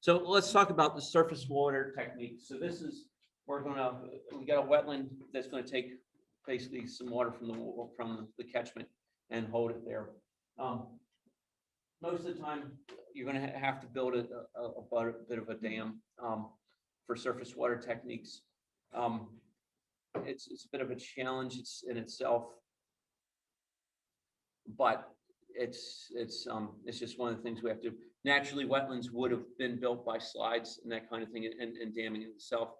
So let's talk about the surface water technique. So this is, we got a wetland that's gonna take basically some water from the catchment and hold it there. Most of the time, you're gonna have to build a bit of a dam for surface water techniques. It's a bit of a challenge in itself, but it's just one of the things we have to. Naturally, wetlands would have been built by slides and that kind of thing, and damming itself.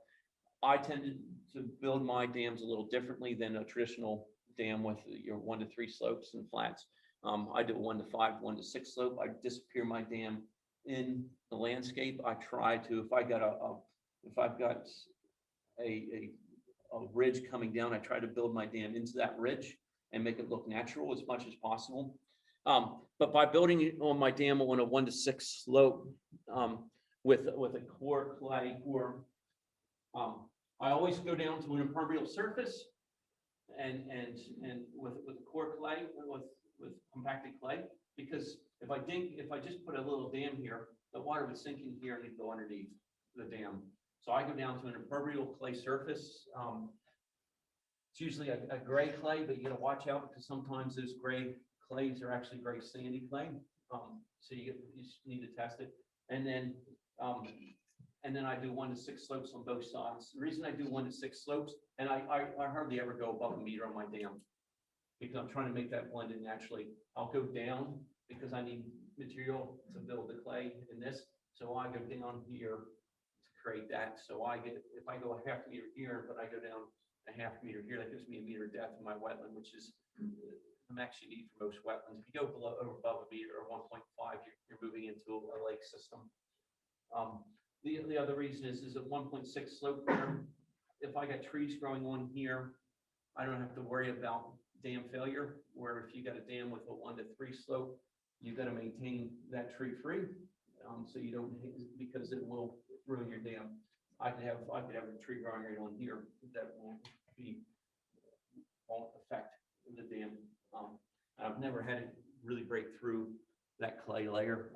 I tended to build my dams a little differently than a traditional dam with your 1 to 3 slopes and flats. I do a 1 to 5, 1 to 6 slope. I disappear my dam in the landscape. I try to, if I've got a ridge coming down, I try to build my dam into that ridge and make it look natural as much as possible. But by building it on my dam on a 1 to 6 slope with a core clay core, I always go down to an impermeable surface and with core clay, with compacted clay, because if I just put a little dam here, the water would sink in here and it'd go underneath the dam. So I go down to an impermeable clay surface. It's usually a gray clay, but you got to watch out because sometimes those gray clays are actually gray sandy clay. So you just need to test it. And then I do 1 to 6 slopes on both sides. The reason I do 1 to 6 slopes, and I hardly ever go above 1 meter on my dam because I'm trying to make that blend in naturally. I'll go down because I need material to build the clay in this. So I go down here to create that. So if I go a ½ meter here, but I go down a ½ meter here, that gives me 1 meter depth in my wetland, which is the max you need for most wetlands. If you go above 1 meter or 1.5, you're moving into a lake system. The other reason is at 1.6 slope there, if I got trees growing on here, I don't have to worry about dam failure, where if you got a dam with a 1 to 3 slope, you got to maintain that tree free. So you don't, because it will ruin your dam. I could have a tree growing right on here that won't affect the dam. I've never had it really break through that clay layer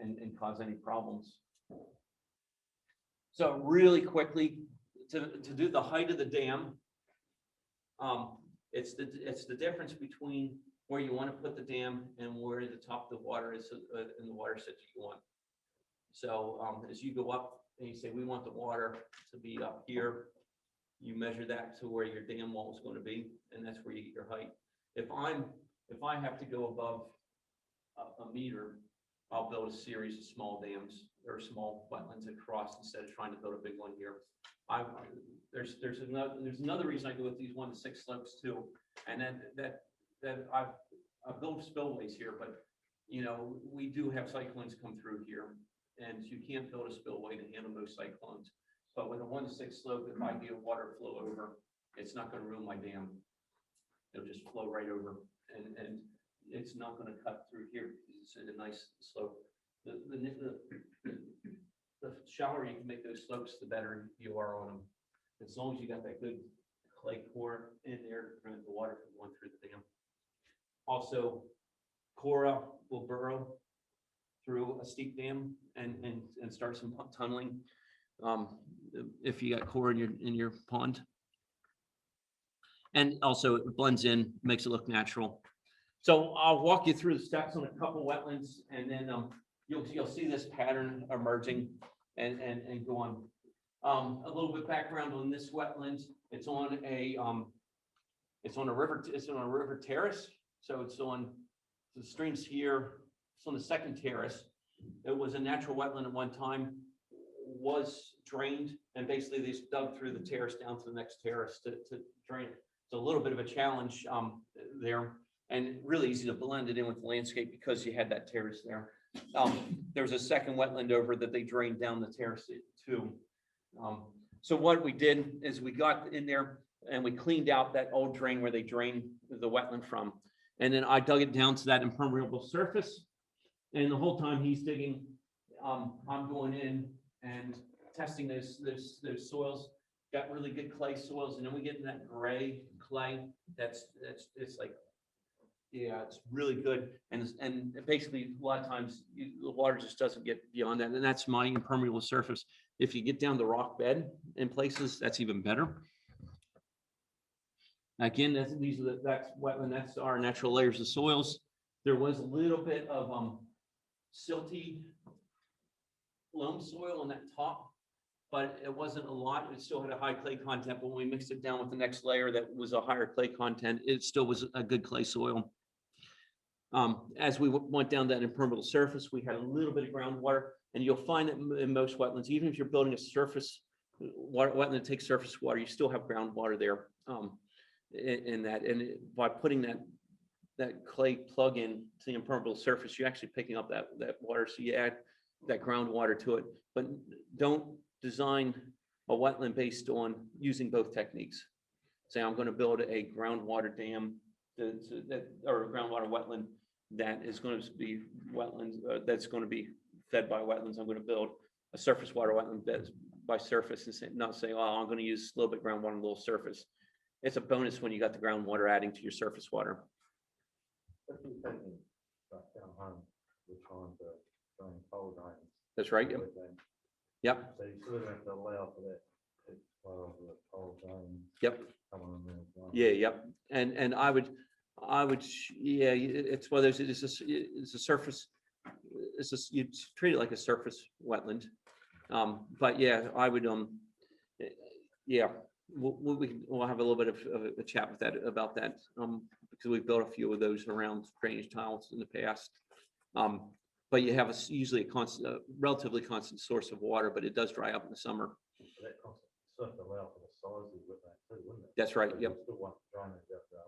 and cause any problems. So really quickly, to do the height of the dam, it's the difference between where you want to put the dam and where the top of the water is in the water set you want. So as you go up and you say, we want the water to be up here, you measure that to where your dam wall is going to be, and that's where you get your height. If I have to go above 1 meter, I'll build a series of small dams or small wetlands across instead of trying to build a big one here. There's another reason I go with these 1 to 6 slopes too, and that I've built spillways here, but you know, we do have cyclones come through here, and you can't build a spillway to handle most cyclones. But with a 1 to 6 slope, if I get a water flow over, it's not going to ruin my dam. It'll just flow right over, and it's not going to cut through here because it's a nice slope. The shallower you can make those slopes, the better you are on them. As long as you got that good clay core in there to prevent the water from going through the dam. Also, Cora will burrow through a steep dam and start some tunneling. If you got core in your pond, and also it blends in, makes it look natural. So I'll walk you through the steps on a couple wetlands, and then you'll see this pattern emerging and go on. A little bit background on this wetland. It's on a river terrace. So it's on the streams here. It's on the second terrace. It was a natural wetland at one time, was drained, and basically they just dug through the terrace down to the next terrace to drain it. It's a little bit of a challenge there, and really easy to blend it in with the landscape because you had that terrace there. There's a second wetland over that they drained down the terrace too. So what we did is we got in there and we cleaned out that old drain where they drained the wetland from. And then I dug it down to that impermeable surface. And the whole time he's digging, I'm going in and testing those soils. Got really good clay soils, and then we get in that gray clay. It's like, Yeah, it's really good. And basically, a lot of times the water just doesn't get beyond that. And that's my impermeable surface. If you get down the rock bed in places, that's even better. Again, that's wetland, that's our natural layers of soils. There was a little bit of silty loam soil on that top, but it wasn't a lot. It still had a high clay content. But when we mixed it down with the next layer that was a higher clay content, it still was a good clay soil. As we went down that impermeable surface, we had a little bit of groundwater, and you'll find that in most wetlands, even if you're building a surface wetland that takes surface water, you still have groundwater there. In that, and by putting that clay plug in to the impermeable surface, you're actually picking up that water, so you add that groundwater to it. But don't design a wetland based on using both techniques. Say I'm going to build a groundwater dam or a groundwater wetland that is going to be wetlands that's going to be fed by wetlands. I'm going to build a surface water wetland that's by surface, and not say, oh, I'm going to use a little bit groundwater and a little surface. It's a bonus when you got the groundwater adding to your surface water. That's right. Yep. Yep. So you sort of have to allow for that. Yep. Yeah. Yep. And I would, yeah. It's well. It's a surface. You treat it like a surface wetland. But yeah, I would. Yeah. We'll have a little bit of a chat with that about that because we've built a few of those around drainage tiles in the past. But you have usually a constant, relatively constant source of water, but it does dry up in the summer. That constant stuff allow for the size of it too, wouldn't it? That's right. So Yep. still want drainage up there,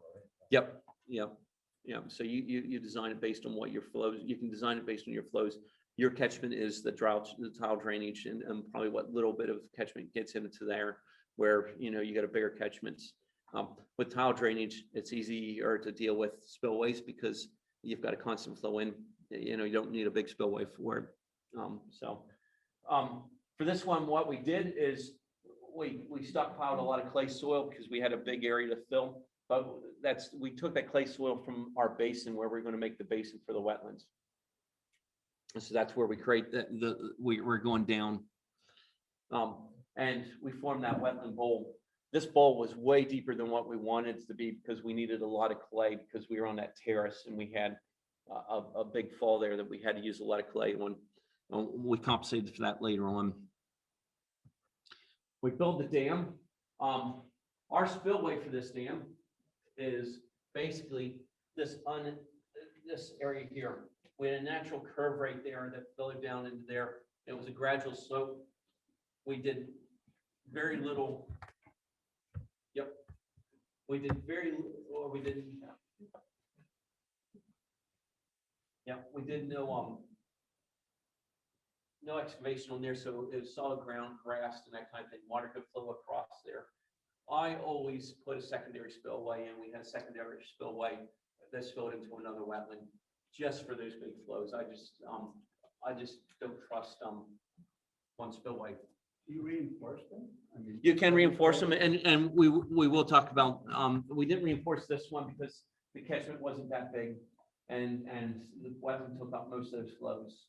Yep. Yep. Yeah. So you design it based on what your flows. You can design it based on your flows. Your catchment is the tile drainage, and probably what little bit of catchment gets into there, where you got a bigger catchment. With tile drainage, it's easier to deal with spillways because you've got a constant flow in. You don't need a big spillway for it. For this one, what we did is we stockpiled a lot of clay soil because we had a big area to fill. But we took that clay soil from our basin where we're going to make the basin for the wetlands. And so that's where we create we're going down. And we formed that wetland bowl. This bowl was way deeper than what we wanted it to be because we needed a lot of clay because we were on that terrace and we had a big fall there that we had to use a lot of clay on. We compensated for that later on. We built the dam. Our spillway for this dam is basically this area here. We had a natural curve right there that flowed down into there. It was a gradual slope. We did very little. Yep. We did very little, or we didn't. Yeah, we did no excavation on there, so it was solid ground, grass, and that kind of thing. Water could flow across there. I always put a secondary spillway in. We had a secondary spillway that spilled into another wetland just for those big flows. I just don't trust one spillway. Do you reinforce them? I mean, You can reinforce them, and we will talk about. We didn't reinforce this one because the catchment wasn't that big, and the wetland took up most of those flows.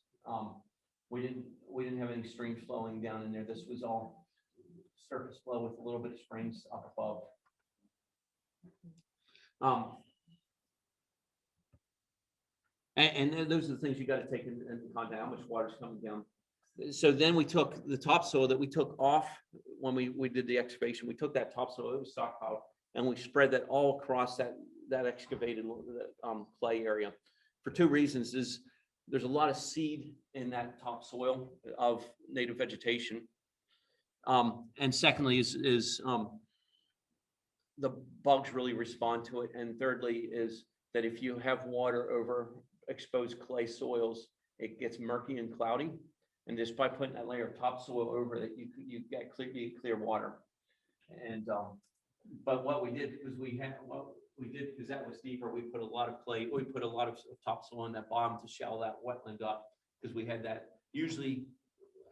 We didn't have any streams flowing down in there. This was all surface flow with a little bit of springs up above. And those are the things you got to take into context, how much water's coming down. So then we took the topsoil that we took off when we did the excavation. We took that topsoil, it was stockpiled, and we spread that all across that excavated clay area for two reasons. Is there's a lot of seed in that topsoil of native vegetation. And secondly is the bugs really respond to it. And thirdly is that if you have water over exposed clay soils, it gets murky and cloudy. And just by putting that layer of topsoil over it, you get clear water. And but what we did, because because that was deeper, we put a lot of clay, we put a lot of topsoil on that bottom to shallow that wetland up, because we had that. Usually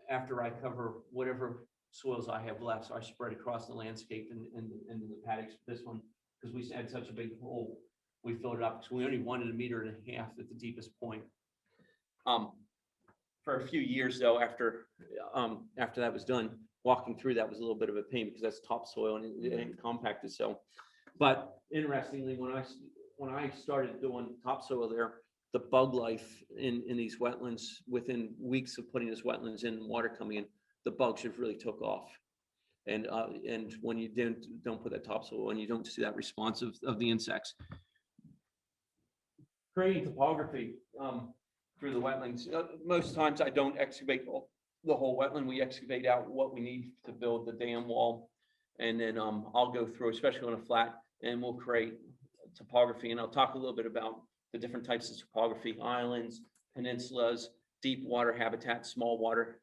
after I cover whatever soils I have left, so I spread across the landscape and the paddocks. This one, because we had such a big hole, we filled it up because we only wanted 1.5 meters at the deepest point. For a few years though, after that was done, walking through that was a little bit of a pain because that's topsoil and it ain't compacted. So, but interestingly, when I started doing topsoil there, the bug life in these wetlands, within weeks of putting this wetlands in, water coming in, the bugs have really took off. And when you don't put that topsoil and you don't see that response of the insects. Creating topography through the wetlands. Most times I don't excavate the whole wetland. We excavate out what we need to build the dam wall. And then I'll go through, especially on a flat, and we'll create topography. And I'll talk a little bit about the different types of topography: islands, peninsulas, deep water habitat, small water.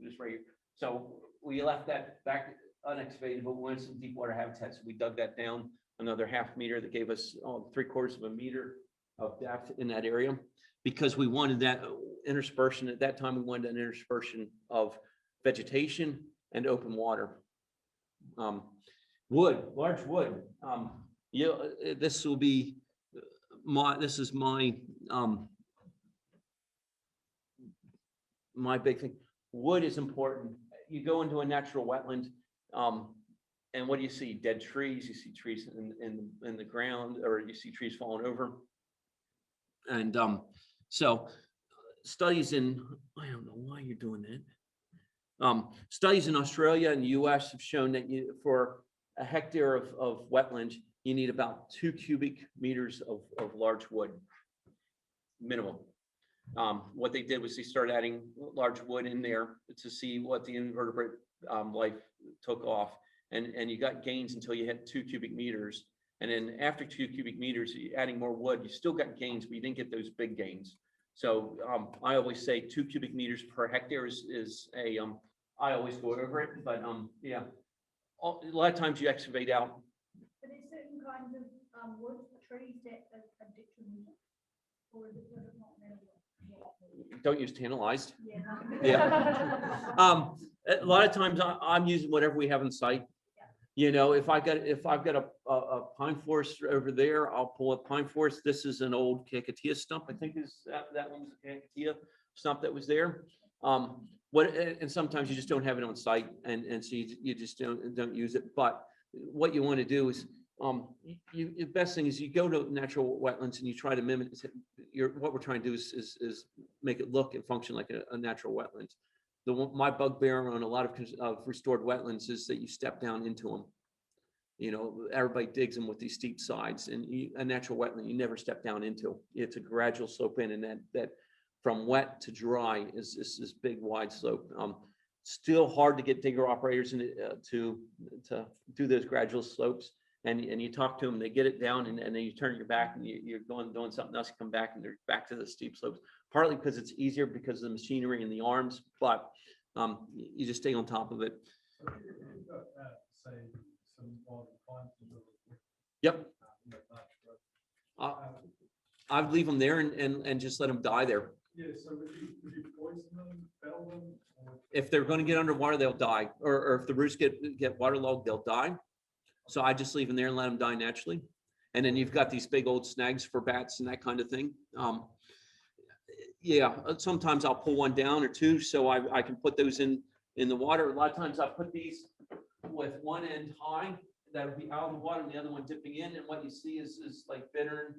Just right here. So we left that back unexcavated, but we wanted some deep water habitats. So we dug that down another 0.5 meter. That gave us 0.75 meters of depth in that area, because we wanted that interspersion. At that time, we wanted an interspersion of vegetation and open water. Wood, large wood. This will be this is my my big thing. Wood is important. You go into a natural wetland, and what do you see? Dead trees. You see trees in the ground, or you see trees falling over. And so studies in, I don't know why you're doing that. Studies in Australia and the US have shown that for a hectare of wetland, you need about 2 cubic meters of large wood, minimum. What they did was they started adding large wood in there to see what the invertebrate life took off. And you got gains until you hit 2 cubic meters. And then after 2 cubic meters, adding more wood, you still got gains, but you didn't get those big gains. So I always say 2 cubic meters per hectare is a, I always go over it, but yeah. A lot of times you excavate out. Are there certain kinds of wood trees that are detrimental? Or is it not really? Don't use tantalized. Yeah. Yeah. A lot of times I'm using whatever we have in sight. You know, if I've got a pine forest over there, I'll pull a pine forest. This is an old Cacatía stump. I think is that one's a Cacatía stump that was there. And sometimes you just don't have it on site, and so you just don't use it. But what you want to do is the best thing is you go to natural wetlands and you try to mimic what we're trying to do is make it look and function like a natural wetland. My bugbear on a lot of restored wetlands is that you step down into them. You know, everybody digs them with these steep sides, and a natural wetland you never step down into. It's a gradual slope in, and that from wet to dry is this big wide slope. Still hard to get digger operators to do those gradual slopes. And you talk to them, they get it down, and then you turn your back and you're doing something else. You come back and they're back to the steep slopes. Partly because it's easier because of the machinery and the arms, but you just stay on top of it. So you've got, say, some wild pines. Yep. I'd leave them there and just let them die there. Yeah. So would you poison them, fell them? If they're going to get underwater, they'll die. Or if the roots get waterlogged, they'll die. So I just leave them there and let them die naturally. And then you've got these big old snags for bats and that kind of thing. Yeah, sometimes I'll pull one down or two so I can put those in the water. A lot of times I put these with one end high, that would be out of the water, and the other one dipping in. And what you see is like bittern,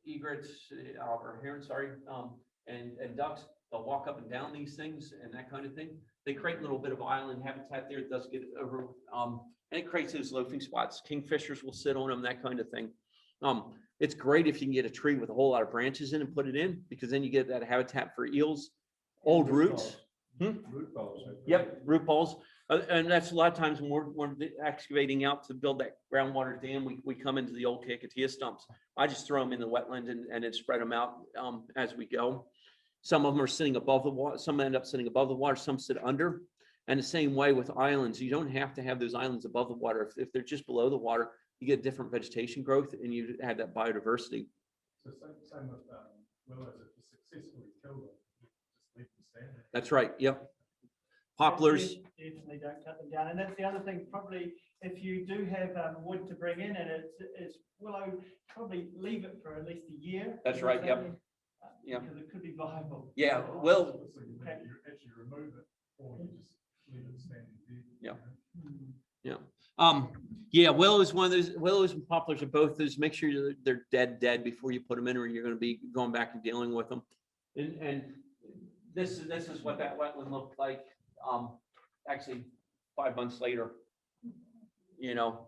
egrets, or heron, sorry, and ducks. They'll walk up and down these things and that kind of thing. They create a little bit of island habitat there. It does get over, and it creates those loafing spots. Kingfishers will sit on them, that kind of thing. It's great if you can get a tree with a whole lot of branches in and put it in, because then you get that habitat for eels, old roots. Root balls. Yep, root balls. And that's a lot of times when we're excavating out to build that groundwater dam, we come into the old Cacatía stumps. I just throw them in the wetland and then spread them out as we go. Some of them are sitting above the water. Some end up sitting above the water. Some sit under. And the same way with islands, you don't have to have those islands above the water. If they're just below the water, you get different vegetation growth and you have that biodiversity. So same with willows, if you successfully kill them, you just leave them standing. That's right. Yep. Poplars, Definitely don't cut them down. And that's the other thing, probably, if you do have wood to bring in and it's willow, probably leave it for at least a year. That's right, yep. Yep. Because it could be viable. yeah, well, So you actually remove it, or you just leave it standing dead. Yeah. Hmm. yeah, willow is one of those, willows and poplars are both those, make sure they're dead before you put them in, or you're gonna be going back and dealing with them. And this is what that wetland looked like, actually 5 months later. You know,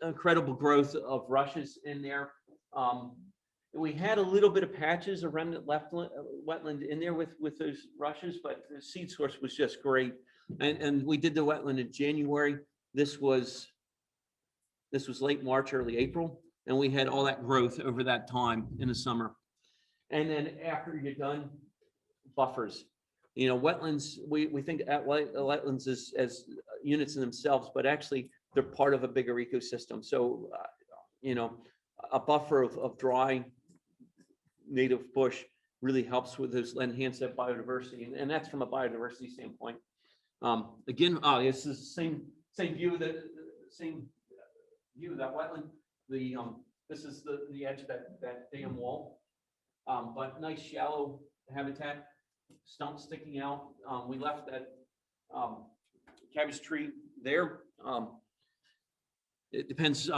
incredible growth of rushes in there. We had a little bit of patches, a remnant left wetland in there with those rushes, but the seed source was just great. And we did the wetland in January. This was late March, early April, and we had all that growth over that time in the summer. And then after you're done, buffers. You know, wetlands, we think at wetlands as units in themselves, but actually they're part of a bigger ecosystem. So, you know, a buffer of dry native bush really helps with this, enhance that biodiversity, and that's from a biodiversity standpoint. Again, this is the same view of that wetland. This is the edge of that dam wall, but nice shallow habitat, stumps sticking out. We left that cabbage tree there. It depends.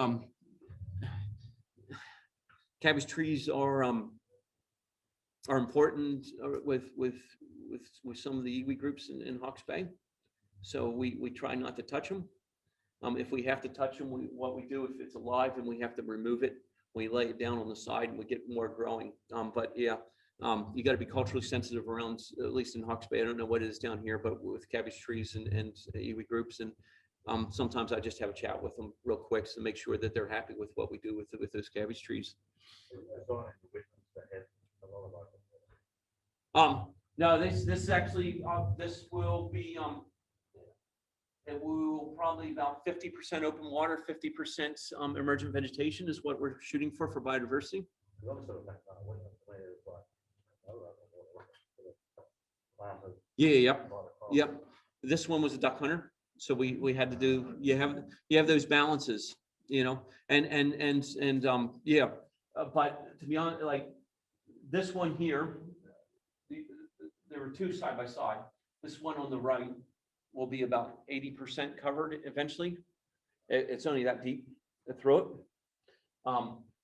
Cabbage trees are important with some of the iwi groups in Hawke's Bay. So we try not to touch them. If we have to touch them, what we do, if it's alive and we have to remove it, we lay it down on the side and we get more growing. But yeah, you got to be culturally sensitive around, at least in Hawke's Bay. I don't know what it is down here, but with cabbage trees and iwi groups, and sometimes I just have a chat with them real quick to make sure that they're happy with what we do with those cabbage trees. No, this is actually, this will be, it will probably about 50% open water, 50% emergent vegetation is what we're shooting for biodiversity. Yep. This one was a duck hunter, so we had to do. You have those balances, you know, and yeah. But to be honest, like this one here, there were two side by side. This one on the right will be about 80% covered eventually. It's only that deep through it.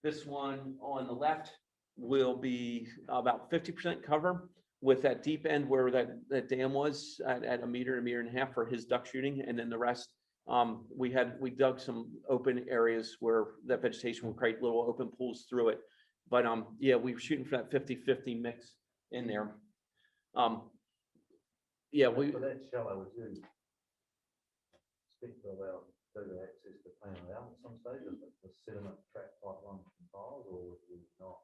This one on the left will be about 50% cover with that deep end where that dam was at a meter and a half for his duck shooting. And then the rest, we dug some open areas where that vegetation will create little open pools through it. But yeah, we were shooting for that 50-50 mix in there. Yeah, we. For that shallow, would you speak to allow further access to plant out at some stage, the sediment trap pipeline tiles, or would you not?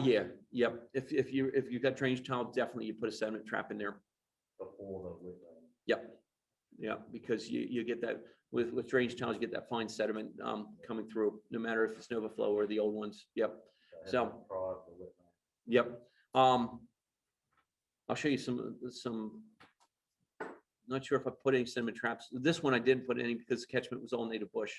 Yeah, yep. If you got drainage tile, definitely you put a sediment trap in there. Before the wetland. Yep. Yeah, because you get that with drainage tiles, you get that fine sediment coming through, no matter if it's Nova Flow or the old ones. Yep. So Prior to the wetland. yep. I'll show you some. Not sure if I put any sediment traps. This one I didn't put any because the catchment was all native bush.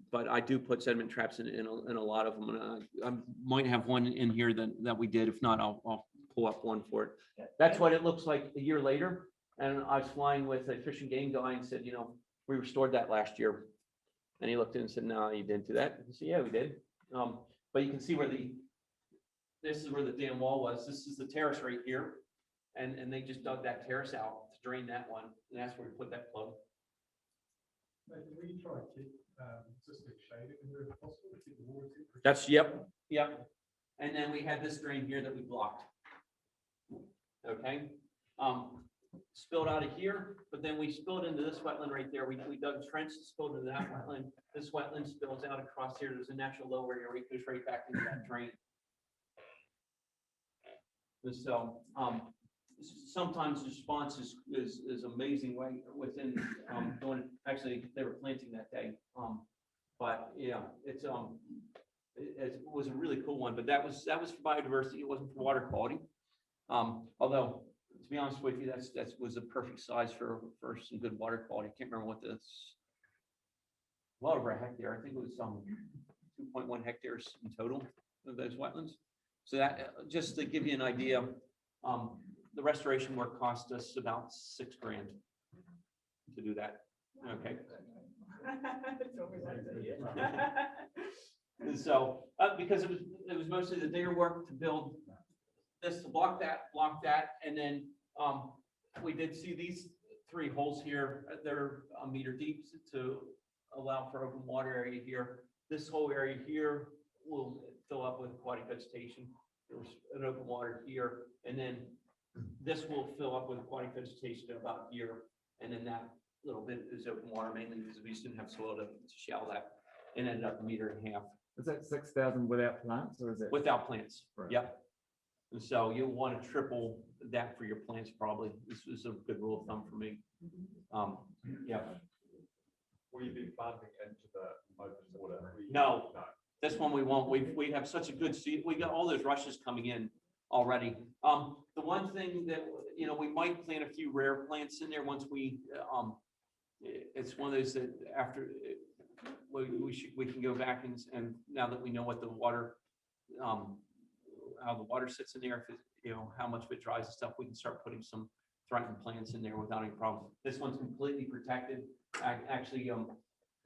But I do put sediment traps in a lot of them. And I might have one in here that we did. If not, I'll pull up one for it. That's what it looks like a year later. And I was flying with a fish and game guy and said, you know, we restored that last year. And he looked at it and said, no, you didn't do that. I said, yeah, we did. But you can see where this is where the dam wall was. This is the terrace right here. And they just dug that terrace out to drain that one. And that's where we put that plug. Mate, we try to keep existing shading in there if possible to keep the water temperature. That's, yep. And then we had this drain here that we blocked. Okay. Spilled out of here, but then we spilled into this wetland right there. We dug a trench, spilled into that wetland. This wetland spills out across here. There's a natural low area where it goes right back into that drain. So sometimes the response is amazing way within doing. Actually, they were planting that day. But yeah, it was a really cool one. But that was for biodiversity. It wasn't for water quality. Although to be honest with you, that was a perfect size for some good water quality. I can't remember what this. Well over a hectare. I think it was 2.1 hectares in total of those wetlands. So that, just to give you an idea, the restoration work cost us about $6 grand to do that. Okay. It's always like that, yeah. And so, because it was mostly the digger work to build this, to block that, and then, we did see these 3 holes here. They're a meter deep to allow for open water area here. This whole area here will fill up with aquatic vegetation. There's an open water here, and then this will fill up with aquatic vegetation about here, and then that little bit is open water, mainly because we just didn't have soil to shallow that, and ended up 1.5 meters. Is that 6,000 without plants, or is it? Without plants. Right. Yep. And so you'll want to triple that for your plants probably. This is a good rule of thumb for me. Yeah. Will you be planting into the open water? No. This one we won't. We have such a good seed. We got all those rushes coming in already. The one thing that, we might plant a few rare plants in there once we, it's one of those that after we can go back and now that we know what the water, how the water sits in there, if it, how much of it dries and stuff, we can start putting some threatened plants in there without any problem. This one's completely protected. Actually,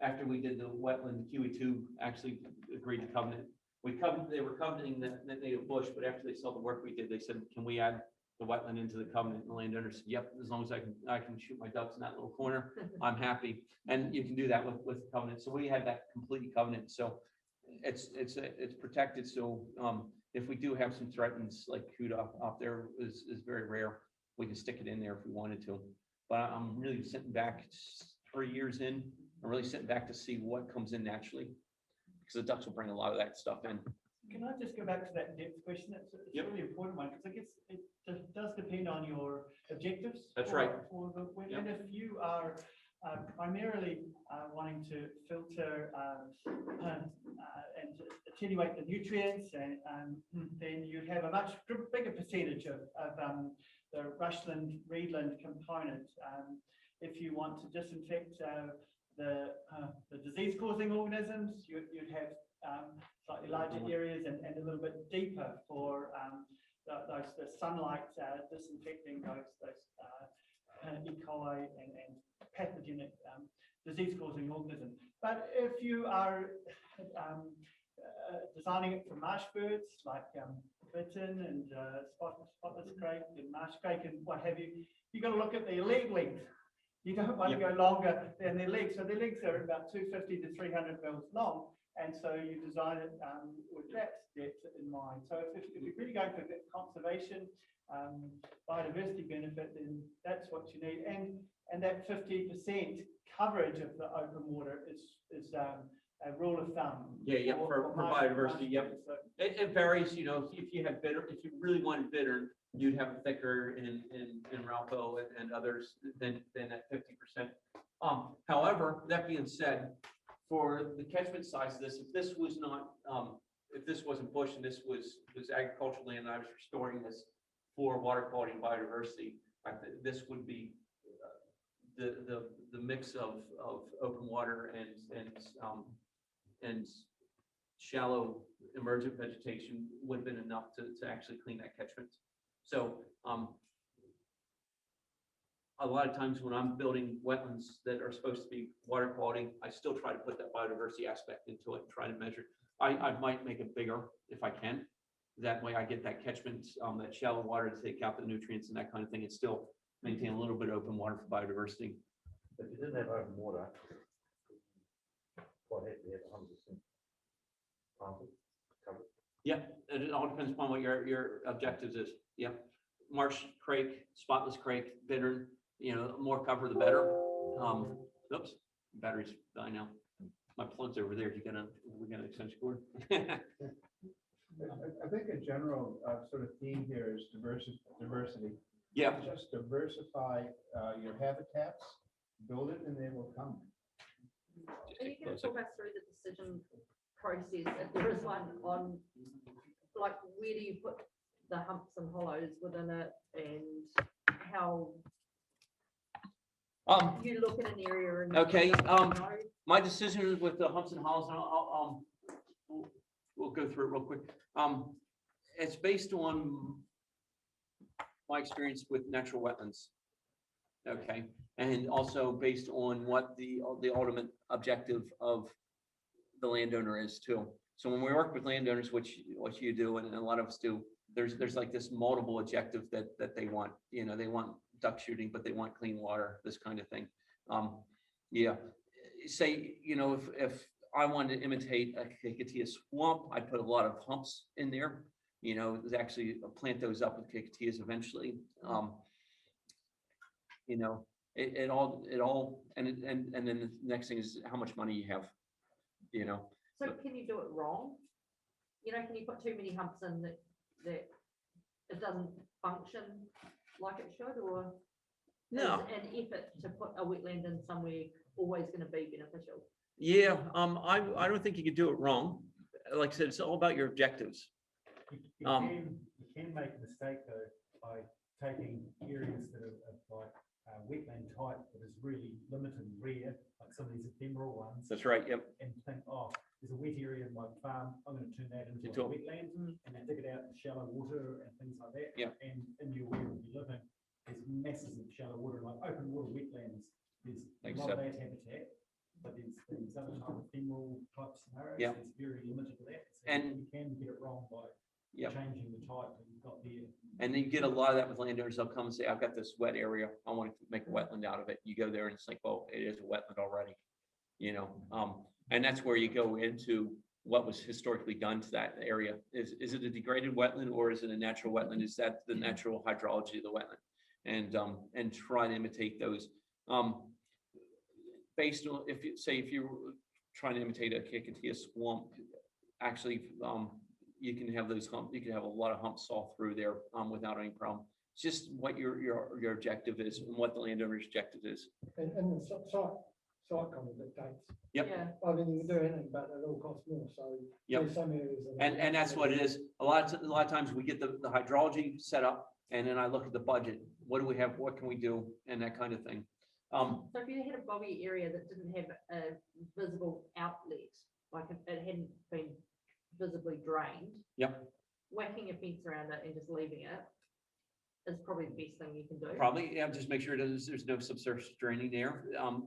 after we did the wetland, QE2 actually agreed to covenant. They were covenanting that native bush, but after they saw the work we did, they said, can we add the wetland into the covenant? And the landowner said, yep, as long as I can shoot my ducks in that little corner, I'm happy. And you can do that with the covenant. So we had that completely covenant. So it's protected. So if we do have some threatens, like CUDA up there is very rare. We can stick it in there if we wanted to. But I'm really sitting back 3 years in. I'm really sitting back to see what comes in naturally, because the ducks will bring a lot of that stuff in. Can I just go back to that depth question? It's a Yep. really important one, because I guess it does depend on your objectives. That's for- right. For the wetland, Yep. if you are primarily wanting to filter and attenuate the nutrients, and then you have a much bigger percentage of the rushland, reedland component. If you want to disinfect the disease-causing organisms, you'd have slightly larger areas and a little bit deeper for the sunlight disinfecting those E. coli and pathogenic disease-causing organisms. But if you are designing it for marsh birds like bittern and spotless crake and marsh crake and what have you, you've got to look at their leg length. You don't want to go longer than their legs. So their legs are about 250 to 300 mils long. And so you design it with that depth in mind. So if you're really going for conservation, biodiversity benefit, then that's what you need. And that 50% coverage of the open water is a rule of thumb. Yeah, for biodiversity, yep. So, It varies, if you have bitter, if you really wanted bitter, you'd have it thicker in Ralpho and others than that 50%. However, that being said, for the catchment size of this, if this was not, if this wasn't bush and this was agricultural land, and I was restoring this for water quality and biodiversity, this would be the mix of open water and shallow emergent vegetation would have been enough to actually clean that catchment. So a lot of times when I'm building wetlands that are supposed to be water quality, I still try to put that biodiversity aspect into it and try to measure. I might make it bigger if I can. That way I get that catchment, that shallow water to take out the nutrients and that kind of thing, and still maintain a little bit of open water for biodiversity. If you didn't have open water, quite happy to have 100% planted, covered. Yeah, and it all depends upon what your objectives is. Yeah, marsh crake, spotless crake, bittern, more cover the better. Oops, batteries die now. My plug's over there. We got an extension cord. I think a general sort of theme here is diversity. Yeah, Just diversify your habitats, build it, and they will come. Are you going to talk us through the decision process? If there is one on, like, where do you put the humps and hollows within it, and how you look at an area and. Okay, you know, my decision with the humps and hollows, and we'll go through it real quick. It's based on my experience with natural wetlands. Okay, and also based on what the ultimate objective of the landowner is too. So when we work with landowners, which you do, and a lot of us do, there's like this multiple objective that they want. You know, they want duck shooting, but they want clean water, this kind of thing. Yeah, say, you know, if I wanted to imitate a Kikatia swamp, I'd put a lot of humps in there. You know, actually plant those up with Kikatias eventually. You know, it all, and then the next thing is how much money you have, you know. So can you do it wrong? You know, can you put too many humps in that it doesn't function like it should, or? No. Is an effort to put a wetland in somewhere always gonna be beneficial? Yeah, I don't think you could do it wrong. Like I said, it's all about your objectives. You can make a mistake though by taking areas that are like wetland type that is really limited and rare, like some of these ephemeral ones. That's right, yep. And think, oh, there's a wet area in my farm, I'm going to turn that into Into a a- wetland, and then dig it out in shallow water and things like that. Yeah. And in your where you live in, there's masses of shallow water, like open water wetlands. There's a lot of that habitat, but there's these other type of ephemeral type scenarios. Yeah. It's very limited to that. So And- you can get it wrong by Yep. changing the type that you've got there. And then you get a lot of that with landowners. They'll come and say, I've got this wet area. I want to make a wetland out of it. You go there and it's like, well, it is a wetland already. You know, and that's where you go into what was historically done to that area. Is it a degraded wetland or is it a natural wetland? Is that the natural hydrology of the wetland? And try to imitate those. Based on, if you were trying to imitate a Kikatia swamp, actually, you can have those humps, you can have a lot of humps all through there without any problem. It's just what your objective is and what the landowner's objective is. And the site kind of dictates. Yep. Yeah. I mean, you can do anything, but it all costs more, so. Yep. There's some areas. that- And that's what it is. A lot of times we get the hydrology set up and then I look at the budget. What do we have? What can we do? And that kind of thing. So if you had a boggy area that didn't have a visible outlet, like if it hadn't been visibly drained. Yep. Whacking a fence around it and just leaving it is probably the best thing you can do. Probably, yeah, just make sure there's no subsurface draining there,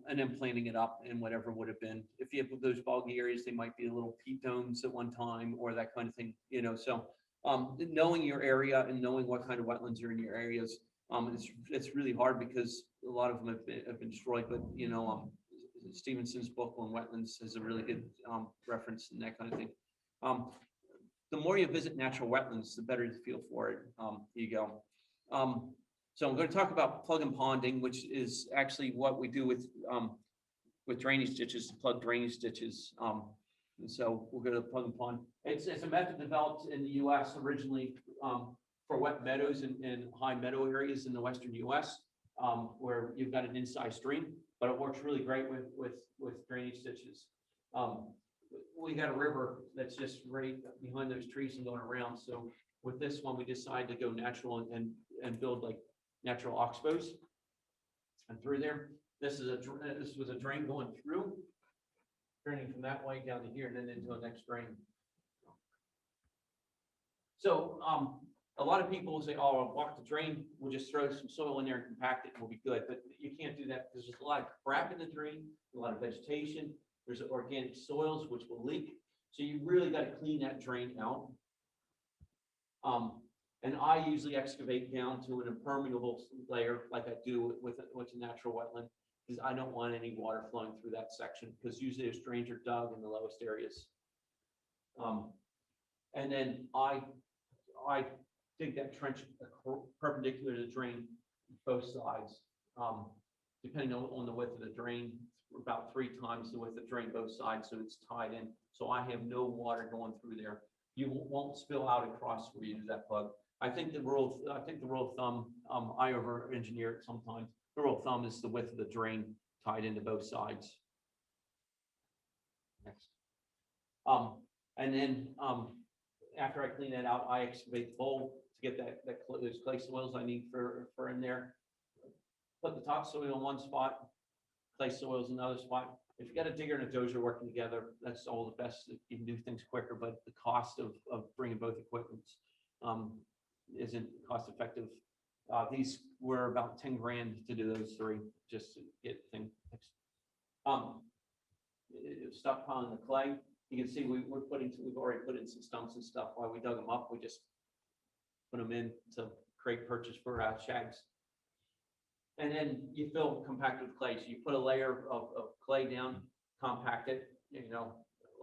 and then planting it up in whatever would have been. If you have those boggy areas, they might be little peat domes at one time or that kind of thing, you know, so. Knowing your area and knowing what kind of wetlands are in your areas, it's really hard because a lot of them have been destroyed, but you know, Stevenson's book on wetlands has a really good reference and that kind of thing. The more you visit natural wetlands, the better you feel for it. You go. So I'm going to talk about plug and ponding, which is actually what we do with drainage ditches, to plug drainage ditches. And so we're going to plug and pond. It's a method developed in the U.S. originally for wet meadows and high meadow areas in the western U.S. Where you've got an inside stream, but it works really great with drainage ditches. We got a river that's just right behind those trees and going around. So with this one, we decided to go natural and build like natural oxbows and through there. This was a drain going through, draining from that way down to here and then into the next drain. So a lot of people say, oh, I'll block the drain. We'll just throw some soil in there and compact it and we'll be good. But you can't do that because there's a lot of crap in the drain, a lot of vegetation. There's organic soils which will leak. So you really got to clean that drain out. And I usually excavate down to an impermeable layer like I do with a natural wetland, because I don't want any water flowing through that section, because usually those drains are dug in the lowest areas. And then I dig that trench perpendicular to the drain, both sides, depending on the width of the drain, about 3 times the width of the drain, both sides, so it's tied in. So I have no water going through there. You won't spill out across where you do that plug. I think the rule of thumb, I over engineer it sometimes. The rule of thumb is the width of the drain tied into both sides. Next. And then after I clean that out, I excavate the bowl to get those clay soils I need for in there. put the topsoil in one spot, clay soils in another spot. If you got a digger and a dozer working together, that's all the best. You can do things quicker, but the cost of bringing both equipments isn't cost effective. These were about 10 grand to do those three, just to get things fixed. Stockpiling the clay. You can see we've already put in some stumps and stuff. While we dug them up, we just put them in to create purchase for shags. And then you fill compact with clay. So you put a layer of clay down, compact it,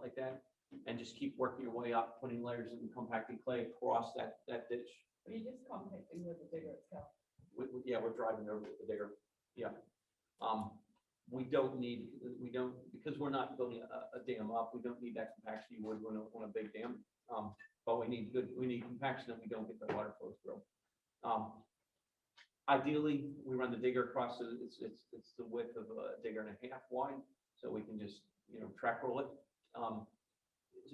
like that, and just keep working your way up, putting layers of compacted clay across that ditch. Are you just compacting with the digger itself? Yeah, we're driving over with the digger. Yeah. Because we're not building a dam up, we don't need that compaction you would on a big dam. But we need compaction that we don't get the water flow through. Ideally, we run the digger across, it's the width of a digger and a half wide, so we can just, track roll it.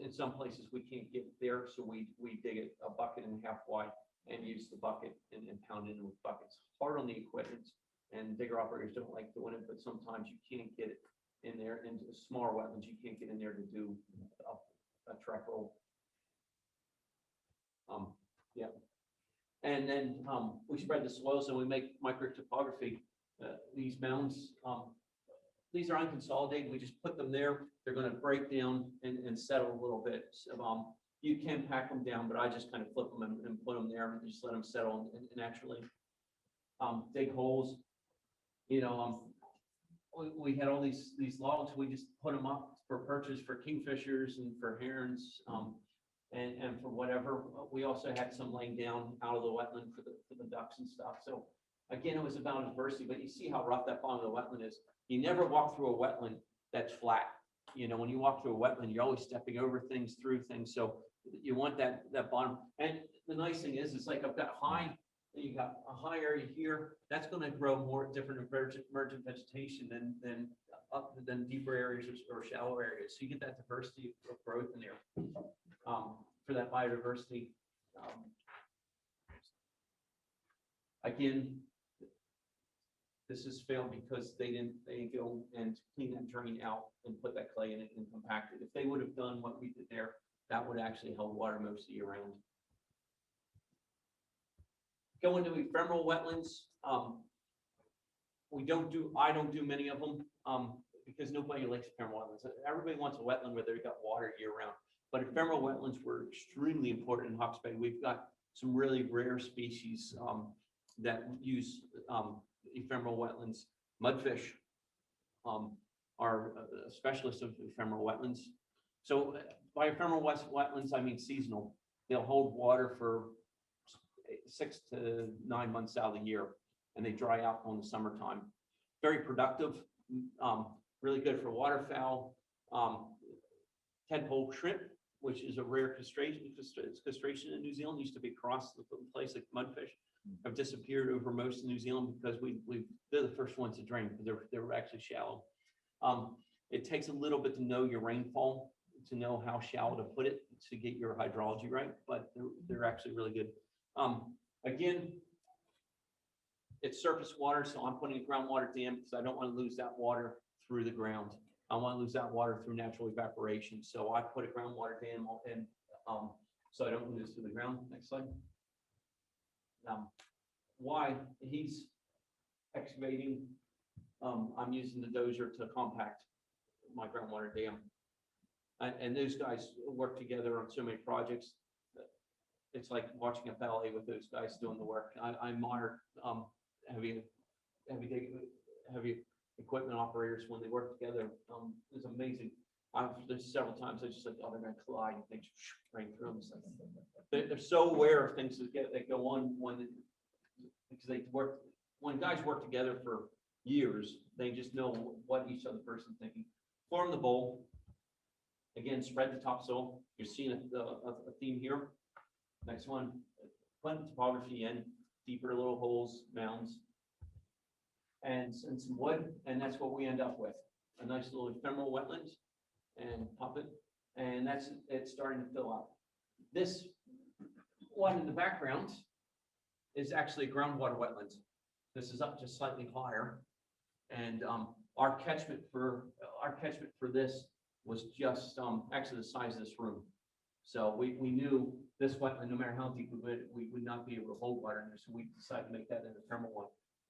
In some places we can't get there, so we dig it a bucket and a half wide and use the bucket and pound it in with buckets. Hard on the equipment, and digger operators don't like doing it, but sometimes you can't get it in there into the smaller wetlands. You can't get in there to do a track roll. Yeah. And then we spread the soils and we make microtopography. These mounds, these are unconsolidated. We just put them there. They're going to break down and settle a little bit. So, you can pack them down, but I just kind of flip them and put them there and just let them settle and naturally dig holes. We had all these logs. We just put them up for purchase for kingfishers and for herons. And for whatever. We also had some laying down out of the wetland for the ducks and stuff. So again, it was about diversity, but you see how rough that bottom of the wetland is. You never walk through a wetland that's flat. When you walk through a wetland, you're always stepping over things, through things. So you want that bottom. And the nice thing is, it's like I've got you got a high area here. That's going to grow more different emergent vegetation than deeper areas or shallow areas. So you get that diversity of growth in there. For that biodiversity. Again, this has failed because they didn't go and clean that drain out and put that clay in it and compact it. If they would have done what we did there, that would actually hold water most of the year round. Going to ephemeral wetlands. I don't do many of them because nobody likes ephemeral wetlands. Everybody wants a wetland where they've got water year round. But ephemeral wetlands were extremely important in Hawke's Bay. We've got some really rare species that use ephemeral wetlands. Mudfish are specialists of ephemeral wetlands. So by ephemeral wetlands, I mean seasonal. They'll hold water for 6 to 9 months out of the year, and they dry out in the summertime. Very productive, really good for waterfowl. Tadpole shrimp, which is a rare castration in New Zealand, used to be across the place like mudfish, have disappeared over most of New Zealand because they're the first ones to drain because they were actually shallow. It takes a little bit to know your rainfall, to know how shallow to put it to get your hydrology right, but they're actually really good. Again, it's surface water, so I'm putting a groundwater dam because I don't want to lose that water through the ground. I want to lose that water through natural evaporation. So I put a groundwater dam in so I don't lose it to the ground. Next slide. Why he's excavating, I'm using the dozer to compact my groundwater dam. And those guys work together on so many projects. It's like watching a ballet with those guys doing the work. I admire heavy equipment operators when they work together. It's amazing. There's several times I just like, oh, they're gonna collide and things right through them. They're so aware of things that go on because they work. When guys work together for years, they just know what each other person's thinking. Form the bowl. Again, spread the topsoil. You're seeing a theme here. Next one, put topography in, deeper little holes, mounds, and some wood, and that's what we end up with. A nice little ephemeral wetland, and pump it, and it's starting to fill up. This one in the background is actually groundwater wetlands. This is up just slightly higher. And, our catchment for this was just, actually the size of this room. So we knew this wetland, no matter how deep we would not be able to hold water in there, so we decided to make that an ephemeral one.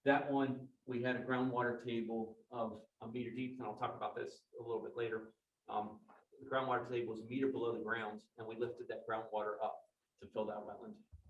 That one, we had a groundwater table of a meter deep, and I'll talk about this a little bit later. The groundwater table was a meter below the ground, and we lifted that groundwater up to fill that wetland.